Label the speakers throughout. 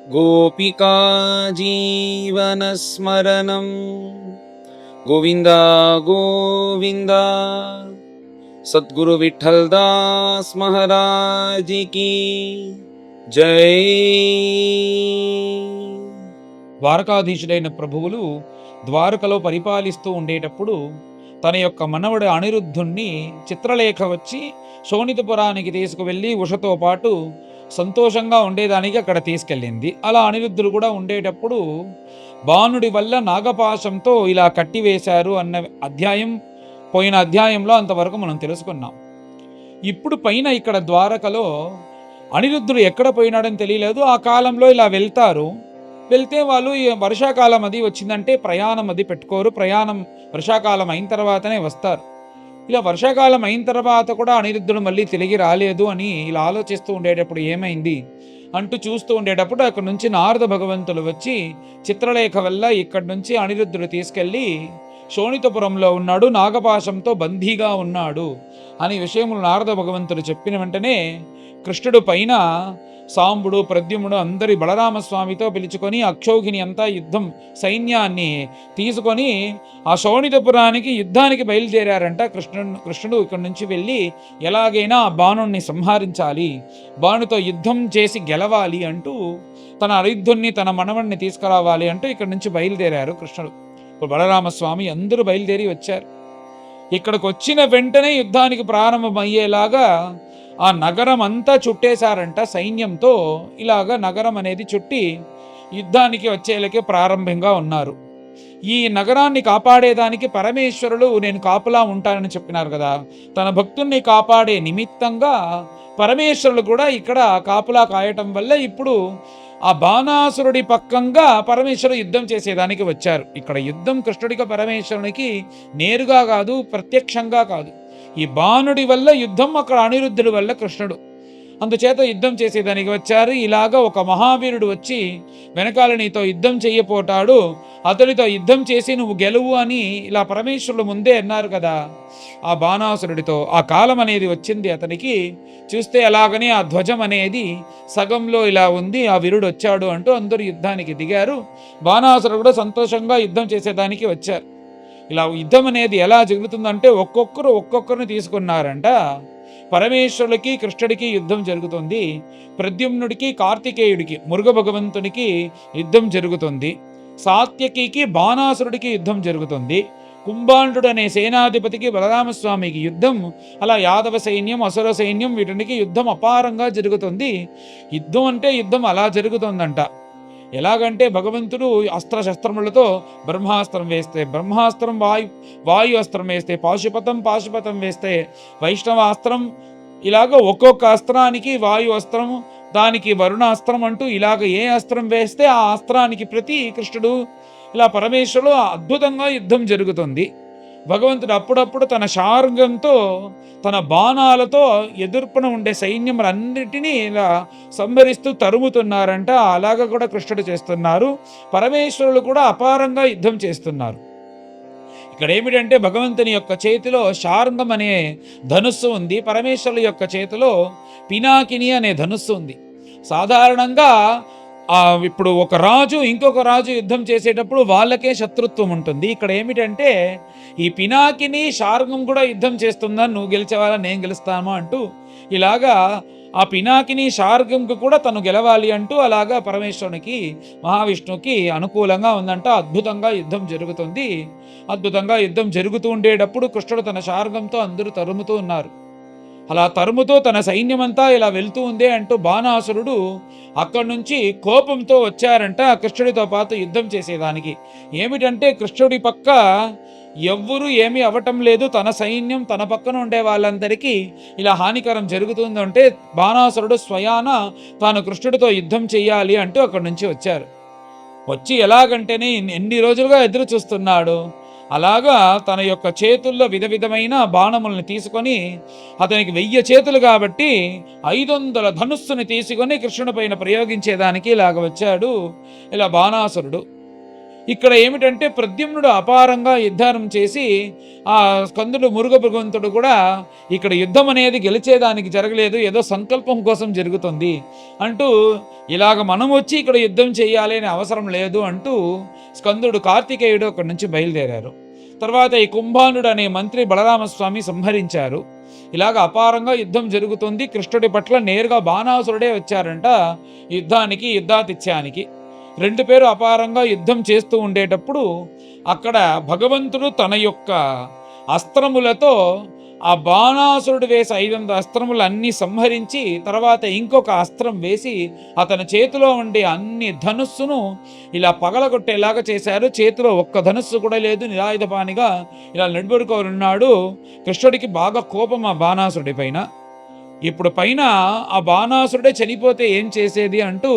Speaker 1: गोपिका जीवनस्मरणं गोविन्द गोविन्द। सद्गुरु विठ्ठल दास महाराज की जय।
Speaker 2: ద్వారకాధీశుడైన ప్రభువులు ద్వారకలో పరిపాలిస్తూ ఉండేటప్పుడు తన యొక్క మనవడు అనిరుద్ధుణ్ణి చిత్రలేఖ వచ్చి శోణితపురానికి తీసుకువెళ్ళి ఉషతో పాటు సంతోషంగా ఉండేదానికి అక్కడ తీసుకెళ్ళింది. అలా అనిరుద్ధుడు కూడా ఉండేటప్పుడు బాణుడి వల్ల నాగపాశంతో ఇలా కట్టివేశారు అన్న అధ్యాయం పోయిన అధ్యాయంలో అంతవరకు మనం తెలుసుకున్నాం. ఇప్పుడు పైన ఇక్కడ ద్వారకలో అనిరుద్ధుడు ఎక్కడ పోయినాడని తెలియలేదు. ఆ కాలంలో ఇలా వెళ్తే వాళ్ళు వర్షాకాలం అది వచ్చిందంటే ప్రయాణం అది పెట్టుకోరు. ప్రయాణం వర్షాకాలం అయిన తర్వాతనే వస్తారు. ఇలా వర్షాకాలం అయిన తర్వాత కూడా అనిరుద్ధుడు మళ్ళీ తిరిగి రాలేదు అని ఇలా ఆలోచిస్తూ ఉండేటప్పుడు ఏమైంది అంటూ చూస్తూ ఉండేటప్పుడు అక్కడ నుంచి నారద భగవంతులు వచ్చి చిత్రలేఖ వల్ల ఇక్కడి నుంచి అనిరుద్ధుడు తీసుకెళ్ళి శోణితపురంలో ఉన్నాడు, నాగపాశంతో బందీగా ఉన్నాడు అనే విషయములు నారద భగవంతుడు చెప్పిన వెంటనే కృష్ణుడు పైన సాంబుడు ప్రద్యుమ్నుడు అందరి బలరామస్వామితో పిలుచుకొని అక్షౌహిణి అంతా యుద్ధం సైన్యాన్ని తీసుకొని ఆ శోణితపురానికి యుద్ధానికి బయలుదేరారంట. కృష్ణుడు ఇక్కడి నుంచి వెళ్ళి ఎలాగైనా ఆ బాణుణ్ణి సంహరించాలి, బాణుతో యుద్ధం చేసి గెలవాలి అంటూ తన అనిరుద్ధుణ్ణి తన మనవణ్ణి తీసుకురావాలి అంటూ ఇక్కడి నుంచి బయలుదేరారు కృష్ణుడు. ఇప్పుడు బలరామస్వామి అందరూ బయలుదేరి వచ్చారు. ఇక్కడికి వచ్చిన వెంటనే యుద్ధానికి ప్రారంభమయ్యేలాగా ఆ నగరం అంతా చుట్టేశారంట సైన్యంతో. ఇలాగా నగరం అనేది చుట్టి యుద్ధానికి వచ్చేలకే ప్రారంభంగా ఉన్నారు. ఈ నగరాన్ని కాపాడేదానికి పరమేశ్వరుడు నేను కాపులా ఉంటానని చెప్పినారు కదా. తన భక్తుల్ని కాపాడే నిమిత్తంగా పరమేశ్వరుడు కూడా ఇక్కడ కాపులా కాయటం వల్ల ఇప్పుడు ఆ బాణాసురుడి పక్కంగా పరమేశ్వరుడు యుద్ధం చేసేదానికి వచ్చారు. ఇక్కడ యుద్ధం కృష్ణుడికి పరమేశ్వరునికి నేరుగా కాదు, ప్రత్యక్షంగా కాదు. ఈ బాణుడి వల్ల యుద్ధం, అక్కడ అనిరుద్ధుడి వల్ల కృష్ణుడు. అందుచేత యుద్ధం చేసేదానికి వచ్చారు. ఇలాగా ఒక మహావీరుడు వచ్చి వెనకాల నీతో యుద్ధం చెయ్యపోతాడు, అతడితో యుద్ధం చేసి నువ్వు గెలువు అని ఇలా పరమేశ్వరుడు ముందే అన్నారు కదా. ఆ బాణాసురుడితో ఆ కాలం అనేది వచ్చింది అతనికి. చూస్తే అలాగనే ఆ ధ్వజం అనేది సగంలో ఇలా ఉంది. ఆ వీరుడు వచ్చాడు అంటూ అందరూ యుద్ధానికి దిగారు. బాణాసురుడు కూడా సంతోషంగా యుద్ధం చేసేదానికి వచ్చారు. ఇలా యుద్ధం అనేది ఎలా జరుగుతుందంటే ఒక్కొక్కరిని తీసుకున్నారంట. పరమేశ్వరుడికి కృష్ణుడికి యుద్ధం జరుగుతుంది. ప్రద్యుమ్నుడికి కార్తికేయుడికి మురుగ భగవంతునికి యుద్ధం జరుగుతుంది. సాత్యకికి బాణాసురుడికి యుద్ధం జరుగుతుంది. కుంభాండు అనే సేనాధిపతికి బలరామస్వామికి యుద్ధం. అలా యాదవ సైన్యం, అసుర సైన్యం వీటికి యుద్ధం అపారంగా జరుగుతుంది. యుద్ధం అంటే యుద్ధం అలా జరుగుతుందంట. ఎలాగంటే భగవంతుడు అస్త్రశస్త్రములతో బ్రహ్మాస్త్రం వేస్తే బ్రహ్మాస్త్రం, వాయు అస్త్రం వేస్తే పాశుపతం వేస్తే వైష్ణవాస్త్రం, ఇలాగ ఒక్కొక్క అస్త్రానికి వాయు అస్త్రం, దానికి వరుణాస్త్రం అంటూ ఇలాగ ఏ అస్త్రం వేస్తే ఆ అస్త్రానికి ప్రతి కృష్ణుడు ఇలా పరమేశ్వరుడు అద్భుతంగా యుద్ధం జరుగుతుంది. భగవంతుడు అప్పుడప్పుడు తన శార్గంతో తన బాణాలతో ఎదుర్కొన ఉండే సైన్యములన్నిటినీ ఇలా సంహరిస్తూ తరుముతున్నారంట. అలాగ కూడా కృష్ణుడు చేస్తున్నారు. పరమేశ్వరులు కూడా అపారంగా యుద్ధం చేస్తున్నారు. ఇక్కడ ఏమిటంటే భగవంతుని యొక్క చేతిలో శార్ంగం అనే ధనుస్సు ఉంది, పరమేశ్వరుల యొక్క చేతిలో పినాకిని అనే ధనుస్సు ఉంది. సాధారణంగా ఇప్పుడు ఒక రాజు ఇంకొక రాజు యుద్ధం చేసేటప్పుడు వాళ్ళకే శత్రుత్వం ఉంటుంది. ఇక్కడ ఏమిటంటే ఈ పినాకిని శార్గం కూడా యుద్ధం చేస్తుందని, నువ్వు గెలిచేవాళ్ళ నేను గెలుస్తాను అంటూ ఇలాగా ఆ పినాకిని శార్గంకు కూడా తను గెలవాలి అంటూ అలాగా పరమేశ్వరునికి మహావిష్ణువుకి అనుకూలంగా ఉందంట. అద్భుతంగా యుద్ధం జరుగుతుంది. అద్భుతంగా యుద్ధం జరుగుతూ ఉండేటప్పుడు కృష్ణుడు తన శార్గంతో అందరూ తరుముతూ ఉన్నారు. అలా తరుముతో తన సైన్యమంతా ఇలా వెళ్తూ ఉందే అంటూ బాణాసురుడు అక్కడి నుంచి కోపంతో వచ్చారంట కృష్ణుడితో పాటు యుద్ధం చేసేదానికి. ఏమిటంటే కృష్ణుడి పక్క ఎవ్వరూ ఏమీ అవ్వటం లేదు, తన సైన్యం తన పక్కన ఉండే వాళ్ళందరికీ ఇలా హానికరం జరుగుతుందంటే బాణాసురుడు స్వయాన తాను కృష్ణుడితో యుద్ధం చెయ్యాలి అంటూ అక్కడి నుంచి వచ్చారు. వచ్చి ఎలాగంటేనే ఎన్ని రోజులుగా ఎదురు చూస్తున్నాడు. అలాగా తన యొక్క చేతుల్లో విధమైన బాణములను తీసుకొని, అతనికి 1000 చేతులు కాబట్టి 500 ధనుస్సుని తీసుకొని కృష్ణుడి పైన ప్రయోగించేదానికి ఇలాగ వచ్చాడు ఇలా బాణాసురుడు. ఇక్కడ ఏమిటంటే ప్రద్యుమ్నుడు అపారంగా యుద్ధం చేసి ఆ స్కందుడు మురుగ భగవంతుడు కూడా ఇక్కడ యుద్ధం అనేది గెలిచేదానికి జరగలేదు, ఏదో సంకల్పం కోసం జరుగుతుంది అంటూ, ఇలాగ మనం వచ్చి ఇక్కడ యుద్ధం చేయాలి అనే అవసరం లేదు అంటూ స్కందుడు కార్తికేయుడు అక్కడి నుంచి బయలుదేరారు. తర్వాత ఈ కుంభానుడు అనే మంత్రి బలరామస్వామి సంహరించారు. ఇలాగ అపారంగా యుద్ధం జరుగుతుంది. కృష్ణుడి పట్ల నేరుగా బాణాసురుడే వచ్చారంట యుద్ధానికి, యుద్ధాతిథ్యానికి. రెండు పేరు అపారంగా యుద్ధం చేస్తూ ఉండేటప్పుడు అక్కడ భగవంతుడు తన యొక్క అస్త్రములతో ఆ బాణాసురుడు వేసి 500 అస్త్రములు అన్నీ సంహరించి తర్వాత ఇంకొక అస్త్రం వేసి అతని చేతిలో ఉండే అన్ని ధనుస్సును ఇలా పగలగొట్టేలాగా చేశారు. చేతిలో ఒక్క ధనుస్సు కూడా లేదు, నిరాయుధపానిగా ఇలా నిలబడుకోనున్నాడు. కృష్ణుడికి బాగా కోపం ఆ బాణాసురుడి పైన. ఇప్పుడు పైన ఆ బాణాసురుడే చనిపోతే ఏం చేసేది అంటూ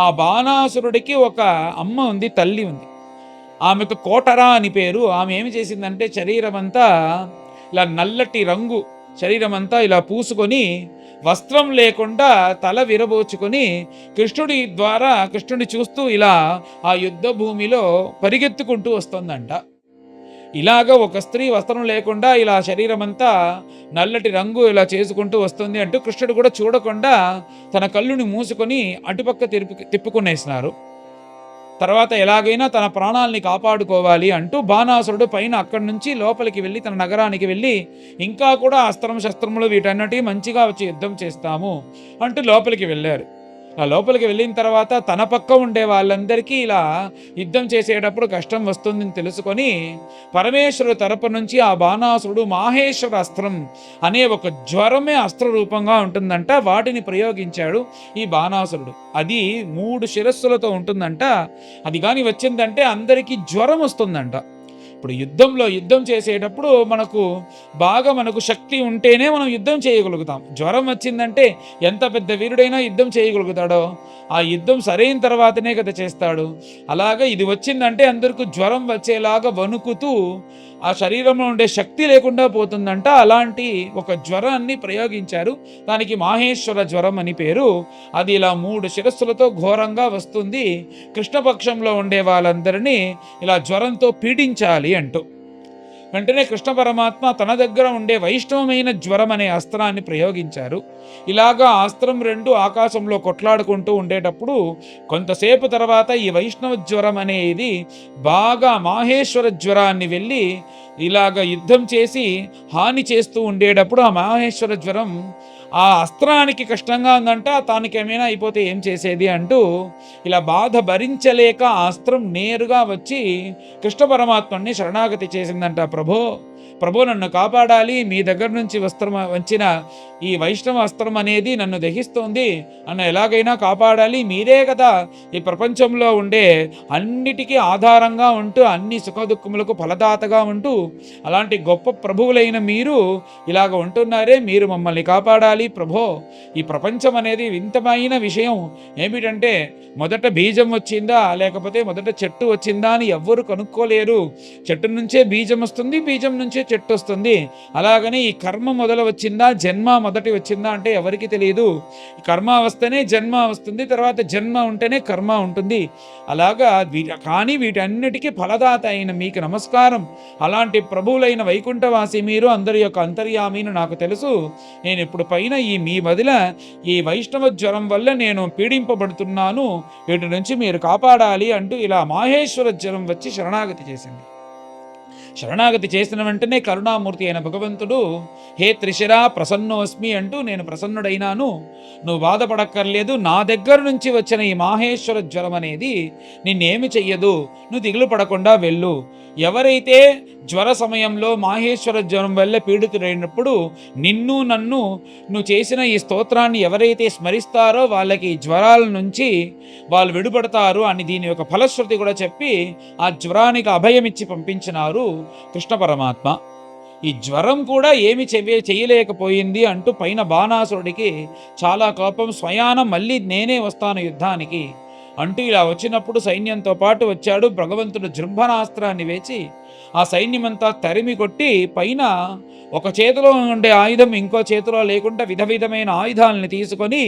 Speaker 2: ఆ బాణాసురుడికి ఒక అమ్మ ఉంది, తల్లి ఉంది. ఆమెకు కోటరా అని పేరు. ఆమె ఏమి చేసిందంటే శరీరం అంతా ఇలా నల్లటి రంగు శరీరం అంతా ఇలా పూసుకొని వస్త్రం లేకుండా తల విరబోచుకొని కృష్ణుడి చూస్తూ ఇలా ఆ యుద్ధ భూమిలో పరిగెత్తుకుంటూ వస్తుందంట. ఇలాగ ఒక స్త్రీ వస్త్రం లేకుండా ఇలా శరీరం అంతా నల్లటి రంగు ఇలా చేసుకుంటూ వస్తుంది అంటూ కృష్ణుడు కూడా చూడకుండా తన కళ్ళుని మూసుకొని అటుపక్క తిప్పుకునేసినారు. తర్వాత ఎలాగైనా తన ప్రాణాలని కాపాడుకోవాలి అంటూ బాణాసురుడు పైన అక్కడి నుంచి లోపలికి వెళ్ళి తన నగరానికి వెళ్ళి ఇంకా కూడా అస్త్రం శస్త్రములు వీటన్నిటి మంచిగా వచ్చి యుద్ధం చేస్తాము అంటూ లోపలికి వెళ్ళారు. ఆ లోపలికి వెళ్ళిన తర్వాత తన పక్క ఉండే వాళ్ళందరికీ ఇలా యుద్ధం చేసేటప్పుడు కష్టం వస్తుందని తెలుసుకొని పరమేశ్వరుడు తరపు నుంచి ఆ బాణాసురుడు మాహేశ్వర అస్త్రం అనే ఒక జ్వరమే అస్త్ర రూపంగా ఉంటుందంట, వాటిని ప్రయోగించాడు ఈ బాణాసురుడు. అది 3 శిరస్సులతో ఉంటుందంట. అది కానీ వచ్చిందంటే అందరికీ జ్వరం వస్తుందంట. ఇప్పుడు యుద్ధం చేసేటప్పుడు మనకు శక్తి ఉంటేనే మనం యుద్ధం చేయగలుగుతాం. జ్వరం వచ్చిందంటే ఎంత పెద్ద వీరుడైనా యుద్ధం చేయగలుగుతాడో, ఆ యుద్ధం సరైన తర్వాతనే కదా చేస్తాడు. అలాగే ఇది వచ్చిందంటే అందరికీ జ్వరం వచ్చేలాగా వణుకుతూ ఆ శరీరంలో ఉండే శక్తి లేకుండా పోతుందంట. అలాంటి ఒక జ్వరాన్ని ప్రయోగించారు. దానికి మాహేశ్వర జ్వరం అని పేరు. అది ఇలా 3 శిరస్సులతో ఘోరంగా వస్తుంది. కృష్ణపక్షంలో ఉండే వాళ్ళందరినీ ఇలా జ్వరంతో పీడించాలి అంటూ వెంటనే కృష్ణ పరమాత్మ తన దగ్గర ఉండే వైష్ణవమైన జ్వరం అనే అస్త్రాన్ని ప్రయోగించారు. ఇలాగా అస్త్రం 2 ఆకాశంలో కొట్లాడుకుంటూ ఉండేటప్పుడు కొంతసేపు తర్వాత ఈ వైష్ణవ జ్వరం అనేది బాగా మాహేశ్వర జ్వరాన్ని వెళ్ళి ఇలాగ యుద్ధం చేసి హాని చేస్తూ ఉండేటప్పుడు ఆ మాహేశ్వర జ్వరం ఆ అస్త్రానికి కష్టంగా ఉందంట, తానికి ఏమైనా అయిపోతే ఏం చేసేది అంటూ ఇలా బాధ భరించలేక ఆ అస్త్రం నేరుగా వచ్చి కృష్ణ పరమాత్మని శరణాగతి చేసిందంట. ప్రభో నన్ను కాపాడాలి, మీ దగ్గర నుంచి వచ్చిన ఈ వైష్ణవ అస్త్రం అనేది నన్ను దహిస్తోంది, నన్ను ఎలాగైనా కాపాడాలి, మీరే కదా ఈ ప్రపంచంలో ఉండే అన్నిటికీ ఆధారంగా ఉంటూ అన్ని సుఖదుఖములకు ఫలదాతగా ఉంటూ అలాంటి గొప్ప ప్రభువులైన మీరు ఇలాగ ఉంటున్నారే, మీరు మమ్మల్ని కాపాడాలి ప్రభో. ఈ ప్రపంచం అనేది వింతమైన విషయం ఏమిటంటే మొదట బీజం వచ్చిందా లేకపోతే మొదట చెట్టు వచ్చిందా అని ఎవ్వరు కనుక్కోలేరు. చెట్టు నుంచే బీజం వస్తుంది, బీజం నుంచే చెట్టు వస్తుంది. అలాగని ఈ కర్మ మొదలు వచ్చిందా జన్మ మొదటి వచ్చిందా అంటే ఎవరికి తెలియదు. కర్మ వస్తేనే జన్మ వస్తుంది, తర్వాత జన్మ ఉంటేనే కర్మ ఉంటుంది. అలాగా కానీ వీటన్నిటికీ ఫలదాత అయిన మీకు నమస్కారం. అలాంటి ప్రభువులైన వైకుంఠవాసి మీరు, అందరి యొక్క అంతర్యామిని నాకు తెలుసు. నేను ఇప్పుడు పైన మీ వదిల ఈ వైష్ణవ జ్వరం వల్ల నేను పీడింపబడుతున్నాను, వీటి నుంచి మీరు కాపాడాలి అంటూ ఇలా మాహేశ్వర జ్వరం వచ్చి శరణాగతి చేసింది. శరణాగతి చేసిన వెంటనే కరుణామూర్తి అయిన భగవంతుడు హే త్రిశిరా ప్రసన్నోస్మి అంటూ నేను ప్రసన్నుడైనాను, నువ్వు బాధపడక్కర్లేదు, నా దగ్గర నుంచి వచ్చిన ఈ మాహేశ్వర జ్వరం అనేది నిన్నేమి చెయ్యదు, నువ్వు దిగులు పడకుండా వెళ్ళు. ఎవరైతే జ్వర సమయంలో మాహేశ్వర జ్వరం వల్ల పీడితుడైనప్పుడు నన్ను నువ్వు చేసిన ఈ స్తోత్రాన్ని ఎవరైతే స్మరిస్తారో వాళ్ళకి జ్వరాల నుంచి వాళ్ళు విడుపడతారు అని దీని యొక్క ఫలశ్రుతి కూడా చెప్పి ఆ జ్వరానికి అభయమిచ్చి పంపించినారు కృష్ణ పరమాత్మ. ఈ జ్వరం కూడా ఏమి చేయలేకపోయింది అంటూ పైన బాణాసురుడికి చాలా కోపం. స్వయాన మళ్ళీ నేనే వస్తాను యుద్ధానికి అంటూ ఇలా వచ్చినప్పుడు సైన్యంతో పాటు వచ్చాడు. భగవంతుడు జృంభణాస్త్రాన్ని వేచి ఆ సైన్యమంతా తరిమి కొట్టి పైన ఒక చేతిలో ఉండే ఆయుధం ఇంకో చేతిలో లేకుండా విధమైన ఆయుధాలని తీసుకొని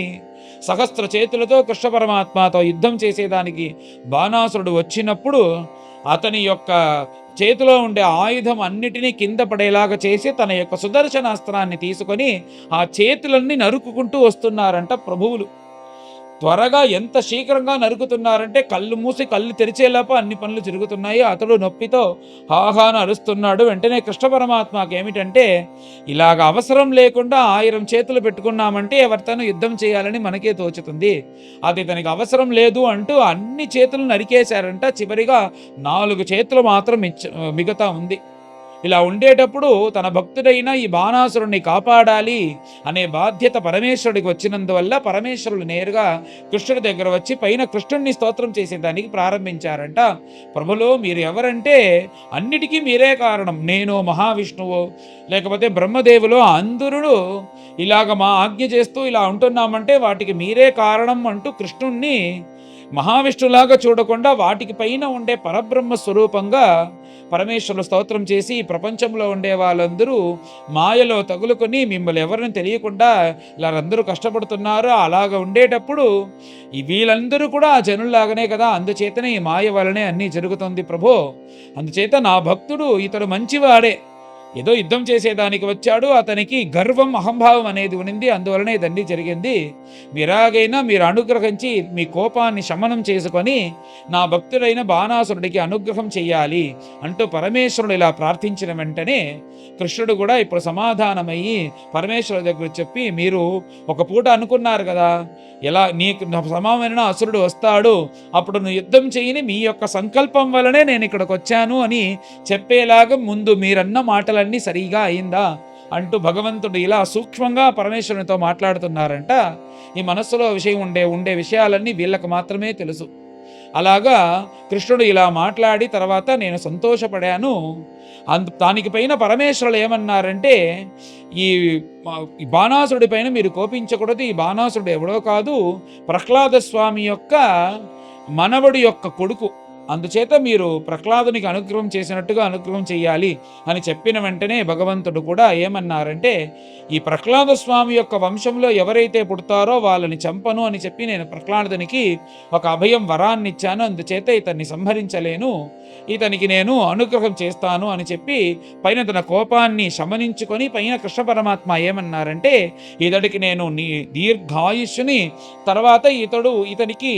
Speaker 2: సహస్ర చేతులతో కృష్ణ పరమాత్మతో యుద్ధం చేసేదానికి బాణాసురుడు వచ్చినప్పుడు అతని యొక్క చేతిలో ఉండే ఆయుధం అన్నిటినీ కింద పడేలాగా చేసి తన యొక్క సుదర్శనాస్త్రాన్ని తీసుకొని ఆ చేతులన్నీ నరుక్కుంటూ వస్తున్నారంట ప్రభువులు. త్వరగా ఎంత శీఘ్రంగా నరుకుతున్నారంటే కళ్ళు మూసి కళ్ళు తెరిచేలోపు అన్ని పనులు జరుగుతున్నాయి. అతడు నొప్పితో హాహాను అరుస్తున్నాడు. వెంటనే కృష్ణ పరమాత్మకి ఏమిటంటే, ఇలాగ అవసరం లేకుండా 1000 చేతులు పెట్టుకున్నామంటే ఎవరితోనూ యుద్ధం చేయాలని మనకే తోచుతుంది. అది తనకి అవసరం లేదు అంటూ అన్ని చేతులు నరికేశారంట. చివరిగా 4 చేతులు మాత్రం మిగతా ఉంది. ఇలా ఉండేటప్పుడు తన భక్తుడైన ఈ బాణాసురుణ్ణి కాపాడాలి అనే బాధ్యత పరమేశ్వరుడికి వచ్చినందువల్ల పరమేశ్వరుడు నేరుగా కృష్ణుడి దగ్గర వచ్చి పైన కృష్ణుడిని స్తోత్రం చేసేదానికి ప్రారంభించారంట. ప్రభులో మీరు ఎవరంటే అన్నిటికీ మీరే కారణం. నేను మహావిష్ణువు లేకపోతే బ్రహ్మదేవులు అందరూ ఇలాగ మా ఆజ్ఞ చేస్తూ ఇలా ఉంటున్నామంటే వాటికి మీరే కారణం అంటూ కృష్ణుణ్ణి మహావిష్ణులాగా చూడకుండా వాటికి పైన ఉండే పరబ్రహ్మ స్వరూపంగా పరమేశ్వరుడు స్తోత్రం చేసి ఈ ప్రపంచంలో ఉండే వాళ్ళందరూ మాయలో తగులుకొని మిమ్మల్ని ఎవరిని తెలియకుండా ఇలా అందరూ కష్టపడుతున్నారు. అలాగ ఉండేటప్పుడు వీళ్ళందరూ కూడా ఆ జనుల్లాగానే కదా, అందుచేతనే ఈ మాయ వలనే అన్నీ జరుగుతుంది ప్రభో. అందుచేత నా భక్తుడు ఇతడు మంచివాడే, ఏదో యుద్ధం చేసేదానికి వచ్చాడు, అతనికి గర్వం అహంభావం అనేది ఉన్నింది, అందువలనే ఇదన్నీ జరిగింది. మీరాగైనా మీరు అనుగ్రహించి మీ కోపాన్ని శమనం చేసుకొని నా భక్తుడైన బాణాసురుడికి అనుగ్రహం చెయ్యాలి అంటూ పరమేశ్వరుడు ఇలా ప్రార్థించిన వెంటనే కృష్ణుడు కూడా ఇప్పుడు సమాధానమయ్యి పరమేశ్వరుడి దగ్గర చెప్పి, మీరు ఒక పూట అనుకున్నారు కదా, ఎలా నీకు సమానమైన అసురుడు వస్తాడు, అప్పుడు నువ్వు యుద్ధం చేయని మీ యొక్క సంకల్పం వలనే నేను ఇక్కడికి వచ్చాను అని చెప్పేలాగా ముందు మీరన్న మాటలన్నీ సరిగా అయిందా అంటూ భగవంతుడు ఇలా సూక్ష్మంగా పరమేశ్వరునితో మాట్లాడుతున్నారంట. ఈ మనస్సులో విషయం ఉండే విషయాలన్నీ వీళ్ళకు మాత్రమే తెలుసు. అలాగా కృష్ణుడు ఇలా మాట్లాడి తర్వాత నేను సంతోషపడాను. దానికి పైన పరమేశ్వరులు ఏమన్నారంటే, ఈ బాణాసురుడి పైన మీరు కోపించకూడదు, ఈ బాణాసురుడు ఎవడో కాదు, ప్రహ్లాద స్వామి యొక్క మనవడి యొక్క కొడుకు, అందుచేత మీరు ప్రహ్లాదునికి అనుగ్రహం చేసినట్టుగా అనుగ్రహం చెయ్యాలి అని చెప్పిన వెంటనే భగవంతుడు కూడా ఏమన్నారంటే, ఈ ప్రహ్లాద స్వామి యొక్క వంశంలో ఎవరైతే పుడతారో వాళ్ళని చంపను అని చెప్పి నేను ప్రహ్లాదునికి ఒక అభయం వరాన్ని ఇచ్చాను, అందుచేత ఇతన్ని సంహరించలేను, ఇతనికి నేను అనుగ్రహం చేస్తాను అని చెప్పి పైన తన కోపాన్ని శమనించుకొని పైన కృష్ణ పరమాత్మ ఏమన్నారంటే, ఇతడికి నేను నీ దీర్ఘాయుష్ని, తర్వాత ఇతనికి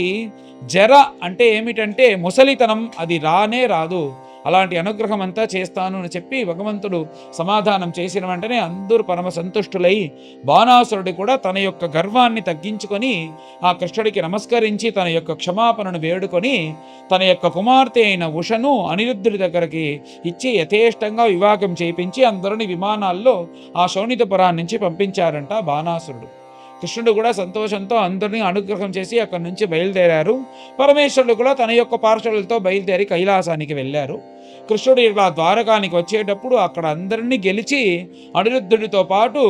Speaker 2: జర అంటే ఏమిటంటే ముసలితనం అది రానే రాదు, అలాంటి అనుగ్రహం అంతా చేస్తాను అని చెప్పి భగవంతుడు సమాధానం చేసిన వెంటనే అందరూ పరమ సంతుష్టులై బాణాసురుడు కూడా తన యొక్క గర్వాన్ని తగ్గించుకొని ఆ కృష్ణుడికి నమస్కరించి తన యొక్క క్షమాపణను వేడుకొని తన యొక్క కుమార్తె అయిన ఉషను అనిరుద్ధుడి దగ్గరికి ఇచ్చి యథేష్టంగా వివాహం చేయించి అందరిని విమానాల్లో ఆ శోణితపురాన్ని నుంచి పంపించారంట బాణాసురుడు. కృష్ణుడు కూడా సంతోషంతో అందరినీ అనుగ్రహం చేసి అక్కడి నుంచి బయలుదేరారు. పరమేశ్వరుడు కూడా తన యొక్క పార్షదులతో బయలుదేరి కైలాసానికి వెళ్ళారు. కృష్ణుడు ఇలా ద్వారకానికి వచ్చేటప్పుడు అక్కడ అందరినీ గెలిచి అనిరుద్ధుడితో పాటు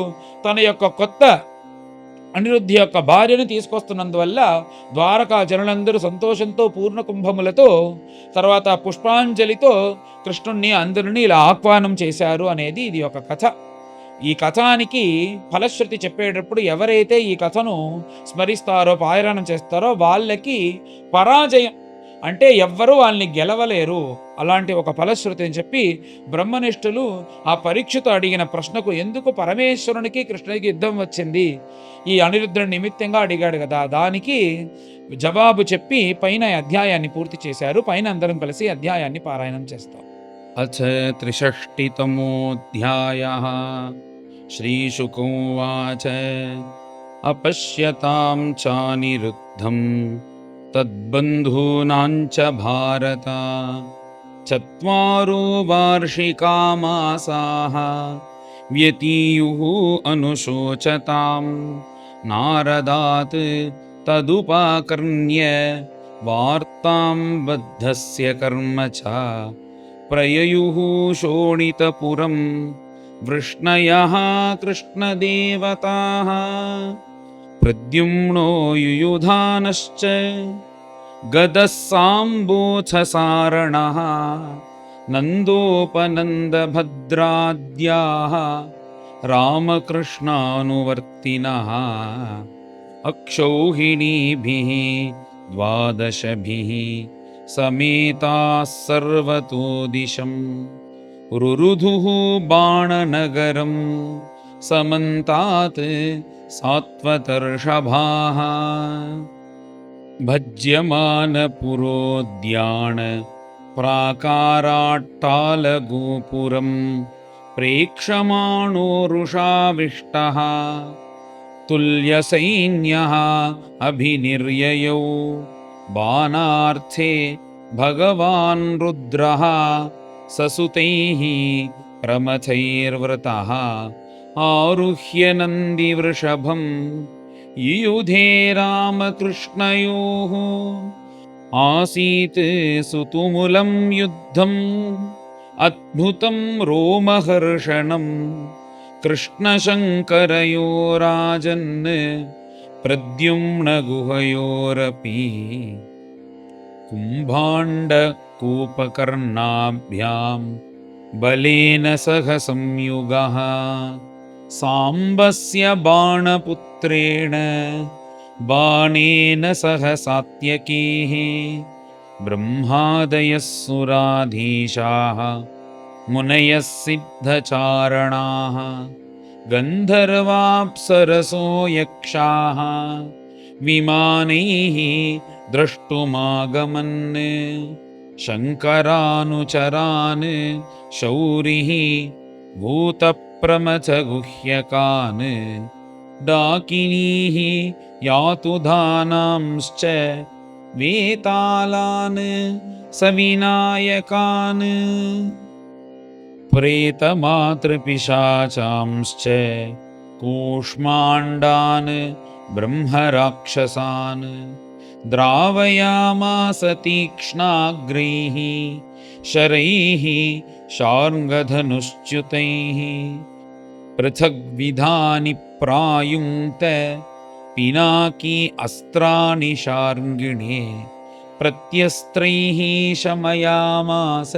Speaker 2: తన యొక్క కొత్త అనిరుద్ధి యొక్క భార్యను తీసుకొస్తున్నందువల్ల ద్వారకా జనులందరూ సంతోషంతో పూర్ణ కుంభములతో తర్వాత పుష్పాంజలితో కృష్ణుణ్ణి అందరినీ ఇలా ఆహ్వానం చేశారు అనేది ఇది ఒక కథ. ఈ కథానికి ఫలశ్రుతి చెప్పేటప్పుడు ఎవరైతే ఈ కథను స్మరిస్తారో పారాయణం చేస్తారో వాళ్ళకి పరాజయం అంటే ఎవ్వరూ వాళ్ళని గెలవలేరు అలాంటి ఒక ఫలశ్రుతి అని చెప్పి బ్రహ్మనిష్ఠులు ఆ పరీక్షతో అడిగిన ప్రశ్నకు ఎందుకు పరమేశ్వరునికి కృష్ణుడికి యుద్ధం వచ్చింది ఈ అనిరుద్ధుడి నిమిత్తంగా అడిగాడు కదా, దానికి జవాబు చెప్పి పైన అధ్యాయాన్ని పూర్తి చేశారు. పైన అందరం కలిసి అధ్యాయాన్ని పారాయణం చేస్తాం.
Speaker 1: అథ 63 శ్రీశుక ఉవాచ అపశ్యతాం చానిరుద్ధం తద్బంధూనాం చ భారత 4 వార్షికా మాసాః వ్యతీయుః అనుశోచతాం నారదాత్ తదుపాకర్ణ్య వార్తాం బద్ధస్య కర్మ చ ప్రయయుః శోణితపురం వృష్ణయః కృష్ణదేవతాః ప్రద్యుమ్నో యుయుధానశ్చ गदः साम्बोऽथसारणः नन्दोपनन्दभद्राद्याः रामकृष्णानुवर्तिनः अक्षौहिणीभिः द्वादशभिः समेताः सर्वतो दिशम् रुरुधुः बाणनगरं समन्तात् सात्वतर्षभाः भज्यमानपुरोद्यान प्राकाराट्टालगोपुरं प्रेक्षमाणोरुषाविष्टः तुल्यसैन्यः अभिनिर्ययौ बाणार्थे भगवान् रुद्रः ससुतैः प्रमथैर्वृतः आरुह्य नन्दिवृषभं युयुधे रामकृष्णयोः आसीत् सुतुमुलं युद्धम् अद्भुतं रोमहर्षणं कृष्णशङ्करयोराजन् प्रद्युम्नगुहयोरपि कुम्भाण्डकूपकर्णाभ्यां बलेन सह संयुगः साम्बस्य बाणपुत्रेण बाणेन सह सात्यकीः ब्रह्मादयः सुराधीशाः मुनयः सिद्धचारणाः गन्धर्वाप्सरसो यक्षाः विमानैः द्रष्टुमागमन् शङ्करानुचरान् शौरिः भूतप्रमथगुह्यकान् डाकिनीः यातुधानांश्च वेतालान् सविनायकान् प्रेतमातृपिशाचांश्च कूष्माण्डान् ब्रह्मराक्षसान् द्रावयामास तीक्ष्णाग्रैः शरैः शार्ङ्गधनुश्च्युतैः पृथग्विधानि प्रायुङ्क्त पिनाकी अस्त्राणि शार्ङ्गिणे प्रत्यस्त्रैः शमयामास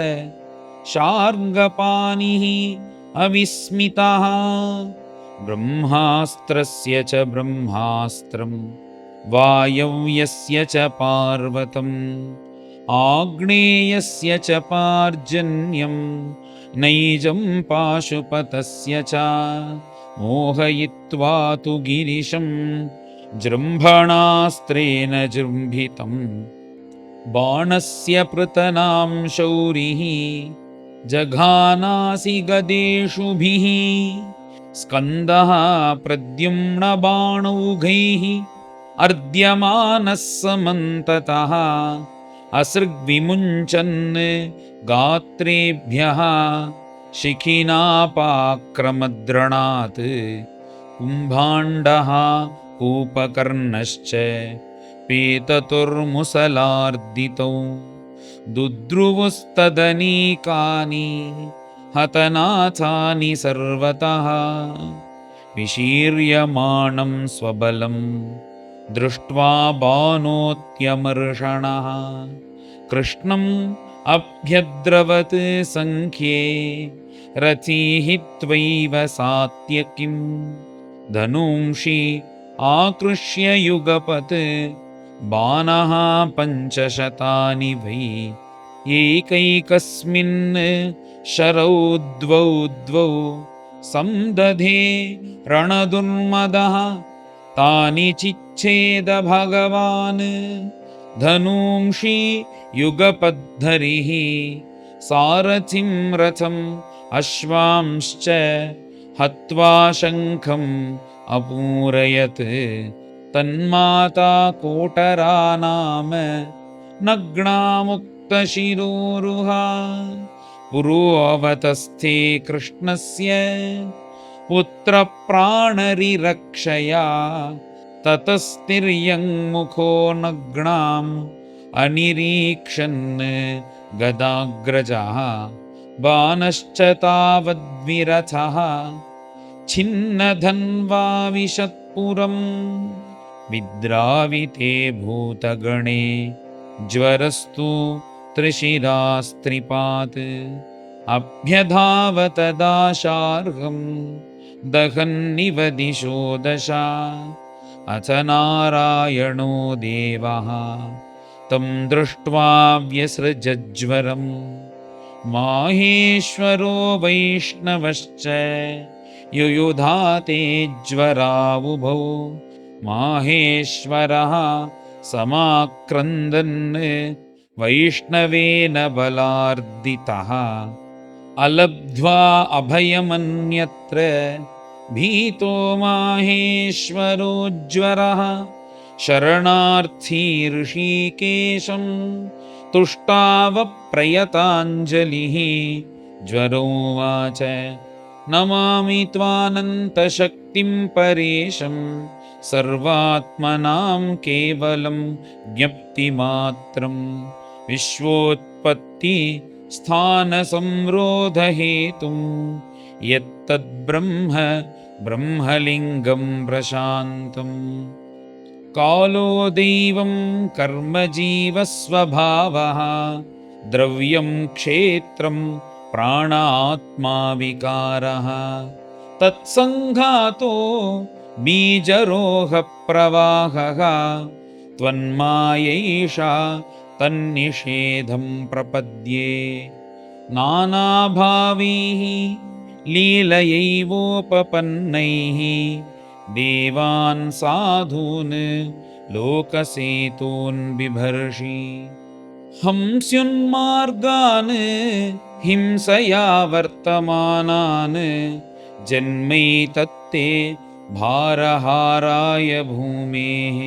Speaker 1: शार्ङ्गपाणिः अविस्मितः ब्रह्मास्त्रस्य च ब्रह्मास्त्रं वायव्यस्य च पार्वतम् आग्नेयस्य च पार्जन्यं नैजं पाशुपतस्य च मोहयित्वा तु गिरिशं जृम्भणास्त्रेण जृम्भितं बाणस्य पृतनां शौरिः जघानासि गदेषुभिः स्कन्दः प्रद्युम्नबाणौघैः अर्द्यमानः समन्ततः असृग्विमुञ्चन् गात्रेभ्यः शिखिनापाक्रमद्रणात् कुम्भाण्डः कूपकर्णश्च पेततुर्मुसलार्दितौ दुद्रुवुस्तदनीकानि हतनाथानि सर्वतः विशीर्यमाणं स्वबलं दृष्ट्वा बाणोऽत्यमर्षणः कृष्णम् अभ्यद्रवत् सङ्ख्ये रथिः त्वैव सात्यकिं धनूंषि आकृष्य युगपत् बाणः पञ्चशतानि वै एकैकस्मिन् शरौ द्वौ संदधे रणदुर्मदः तानि चिच्छेद भगवान् धनूंषि युगपद्धरिः सारथिं रथम् अश्वांश्च हत्वा शङ्खम् अपूरयत् तन्माता कोटरा नाम नग्नामुक्तशिरोरुहा पुरोऽवतस्थे कृष्णस्य पुत्रप्राणरिरक्षया ततस्तिर्यङ्मुखो नग्नाम् अनिरीक्षन् गदाग्रजः बाणश्च तावद्विरथः छिन्नधन्वा विशत्पुरम् विद्राविते भूतगणे ज्वरस्तु त्रिशिरास्त्रिपात् अभ्यधावतदाशार्हं दहन्निव दिशो दशा अथ नारायणो देवः तं दृष्ट्वा व्यसृजज्वरम् माहेश्वरो वैष्णवश्च युयुधाते ज्वरावुभौ माहेश्वरः समाक्रन्दन् वैष्णवेन बलार्दितः अलब्ध्वा अभयमन्यत्र भीतो माहेश्वरो ज्वरः शरणार्थी ऋषिकेशं तुष्टावप्रयताञ्जलिः ज्वरोवाच नमामि त्वानन्तशक्तिं परेशं सर्वात्मनां केवलं ज्ञप्तिमात्रं विश्वोत्पत्ति स्थानसंरोधहेतुं यत्तद्ब्रह्म ब्रह्मलिङ्गं प्रशान्तम् कालो दैवं कर्मजीवस्वभावः द्रव्यं क्षेत्रं प्राण आत्मा विकारः तत्सङ्घातो बीजरोहप्रवाहः त्वन्मायैषा तन्निषेधं प्रपद्ये नानाभावैः लीलयैवोपपन्नैः देवान् साधून् लोकसेतून् बिभर्षि हंस्युन्मार्गान् हिंसया वर्तमानान् जन्मैतत्ते भारहाराय भूमेः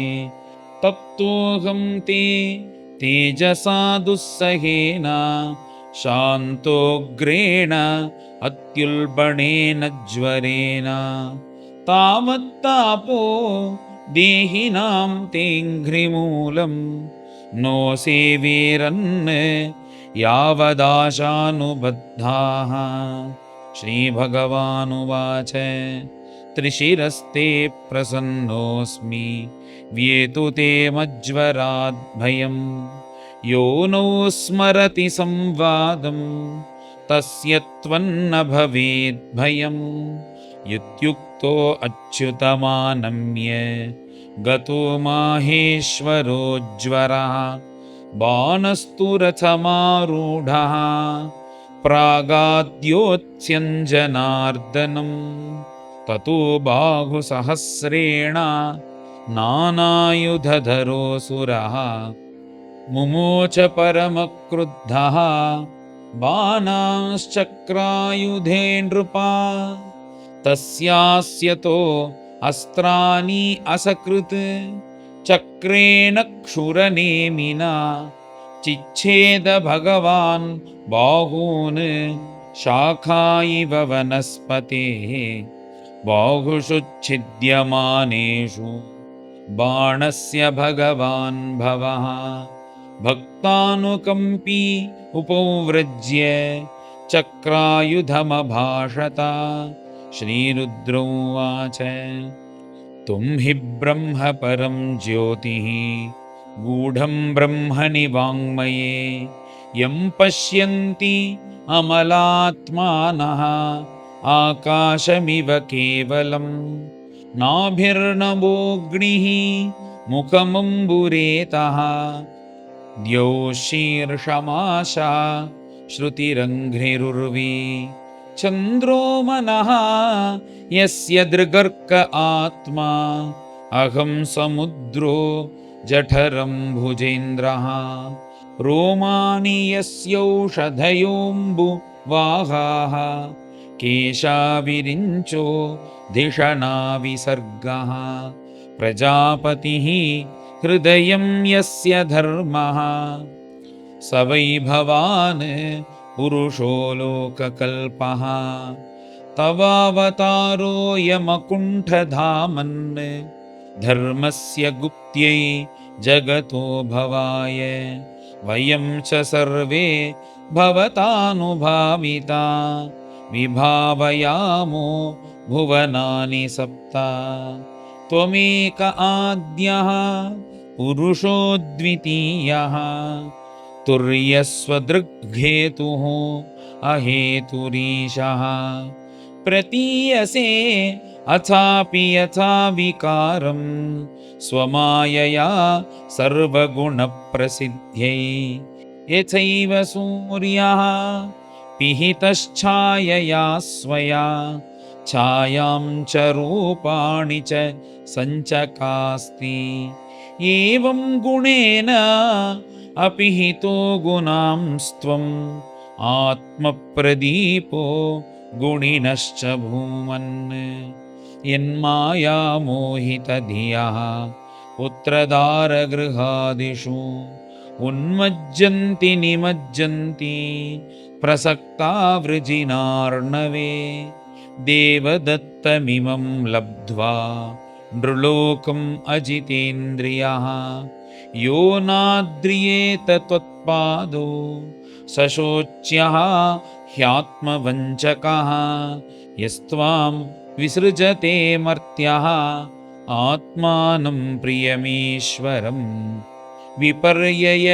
Speaker 1: तप्तोऽहं ते तेजसा दुस्सहेन शान्तोग्रेण अत्युल्बणेन ज्वरेण तावत्तापो देहिनां तेऽङ्घ्रिमूलं नो सेवेरन् यावदाशानुबद्धाः श्रीभगवानुवाच त्रिशिरस्ते प्रसन्नोऽस्मि व्येतु ते मज्वराद्भयं यो नो स्मरति संवादं तस्य त्वन्न भवेद्भयम् इत्युक्तो अच्युतमानम्य गतो माहेश्वरो ज्वरः बाणस्तु रथमारूढः प्रागाद्योत्स्यञ्जनार्दनम् ततो बाहुसहस्रेण नानायुधधरोऽसुरः मुमोच परमक्रुद्धः बाणांश्चक्रायुधे नृपा तस्यास्यतो अस्त्राणि असकृत् चक्रेण क्षुरनेमिना चिच्छेद भगवान् बाहून् शाखा इव वनस्पतेः बाहुषु छिद्यमानेषु बाणस्य भगवान् भवः भक्तानुकम्पी उपव्रज्य चक्रायुधमभाषत श्रीरुद्रोवाच तुम हि ब्रह्म परं ज्योतिः गूढं ब्रह्मणि वाङ्मये यं पश्यन्ति अमलात्मानः आकाशमिव केवलं नाभिर्नवोऽग्निः मुखमम्बुरेतः द्यौः श्रुतिरङ्घ्रिरुर्वी चन्द्रो मनः यस्य दृगर्क आत्मा अहं समुद्रो जठरं भुजेन्द्रः रोमाणि यस्यौषधयोऽम्बुवाहाः केशाविरिञ्चो धिषणा विसर्गः प्रजापतिः हृदयं यस्य धर्मः स वै भवान् पुरुषो लोककल्पः तवावतारोऽयमकुण्ठधामन् धर्मस्य गुप्त्यै जगतो भवाय वयं च सर्वे भवतानुभाविता विभावयामो भुवनानि सप्त त्वमेक आद्यः पुरुषो द्वितीयः तुर्यस्वदृग्हेतुः अहेतुरीशः प्रतीयसे अथापि यथा विकारं स्वमायया सर्वगुणप्रसिद्ध्यै यथैव सूर्यः पिहितश्छायया स्वया छायां च रूपाणि च सञ्चकास्ति एवं गुणेन अपिहितो गुणांस्त्वम् आत्मप्रदीपो गुणिनश्च भूमन् यन्मायामोहितधियः पुत्रदारगृहादिषु उन्मज्जन्ति निमज्जन्ति प्रसक्ता वृजिनार्णवे देवदत्तमिमं लब्ध्वा नृलोकम् अजितेन्द्रियः यो नाद्रियेत त्वत्पादो सशोच्यः ह्यात्मवञ्चकः यस्त्वां विसृजते मर्त्यः आत्मानं प्रियमीश्वरं विपर्यय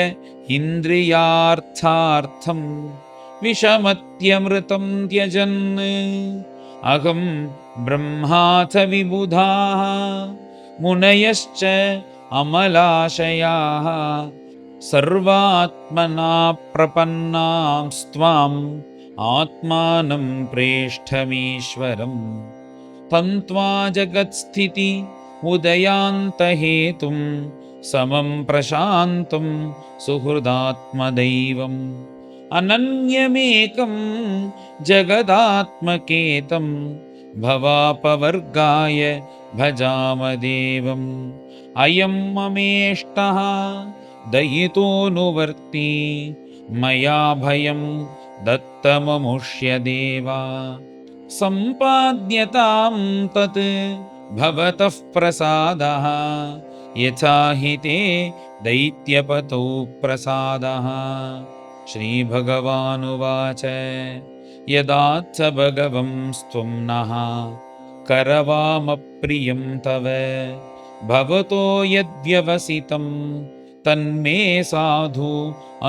Speaker 1: इन्द्रियार्थार्थं विषमत्यमृतं त्यजन् अहं ब्रह्माथ विबुधाः मुनयश्च अमलाशयाः सर्वात्मना प्रपन्नास्त्वाम् आत्मानं प्रेष्ठमीश्वरं तन्त्वा जगत्स्थिति उदयान्तहेतुं समं प्रशान्तं सुहृदात्मदैवम् अनन्यमेकं जगदात्मकेतं भवापवर्गाय भजामदेवम् अयं ममेष्टः दयितोऽनुवर्ती मया भयं दत्तममुष्य देवा सम्पाद्यतां तत् भवतः प्रसादः यथा हि ते दैत्यपतौ प्रसादः श्रीभगवानुवाच यदात्स भगवंस्त्वं नः करवामप्रियं तव भवतो यद्व्यवसितं तन्मे साधु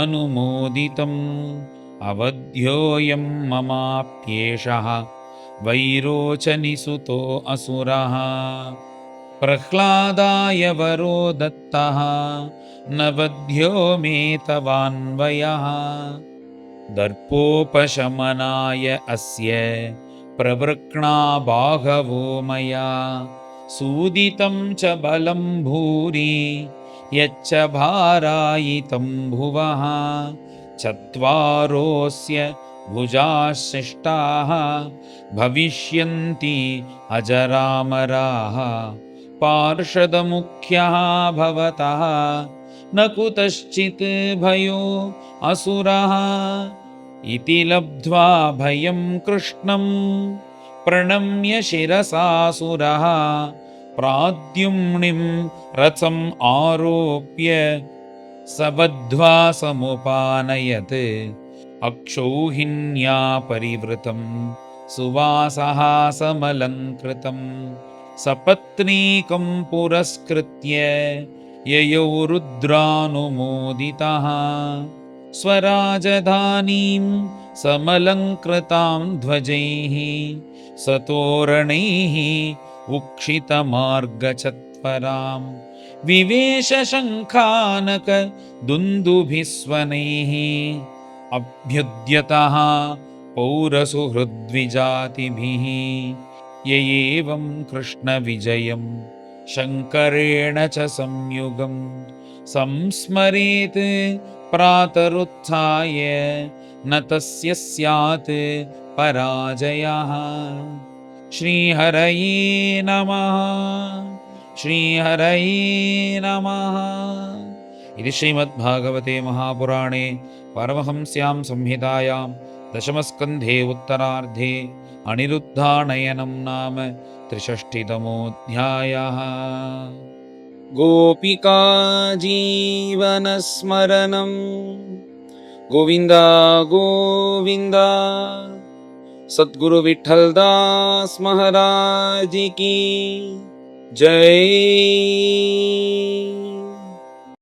Speaker 1: अनुमोदितम् अवध्योऽयं ममाप्येषः वैरोचनिसुतो असुरः प्रह्लादाय वरो दत्तः न वध्यो मे तवान्वयः दर्पोपशमनाय अस्य प्रवृक्णा बाहवो मया सूदितं च बलं भूरि यच्च भारायितं भुवः चत्वारोऽस्य भुजाशिष्टाः भविष्यन्ति अजरामराः पार्षदमुख्यः भवतः न कुतश्चित् भयो असुरः इति लब्ध्वा भयं कृष्णं प्रणम्य शिरसासुरः प्राद्युम्निं रथम् आरोप्य सबद्ध्वा समुपानयत् अक्षौहिण्या परिवृतं सुवासहासमलङ्कृतं सपत्नीकं पुरस्कृत्य ययौ रुद्रानुमोदितः स्वराजधानीं समलङ्कृतां ध्वजैः सतोरणैः उक्षितमार्गचत्वरां विवेशशङ्खानक दुन्दुभिस्वनैः अभ्युद्यतः पौरसुहृद्विजातिभिः य एवं कृष्णविजयं शङ्करेण च संयुगं संस्मरेत् प्रातरुत्थाय न तस्य स्यात् पराजयः। श्रीहरये नमः। श्रीहरये नमः। इति श्रीमद्भागवते महापुराणे परमहंस्यां संहितायां दशमस्कन्धे उत्तरार्धे अनिरुद्धानयनं नाम 63तमोऽध्यायः।
Speaker 3: गोपिका जीवनस्मरणं गोविन्द गोविन्द। सद्गुरु विठ्ठलदास महाराज की जय।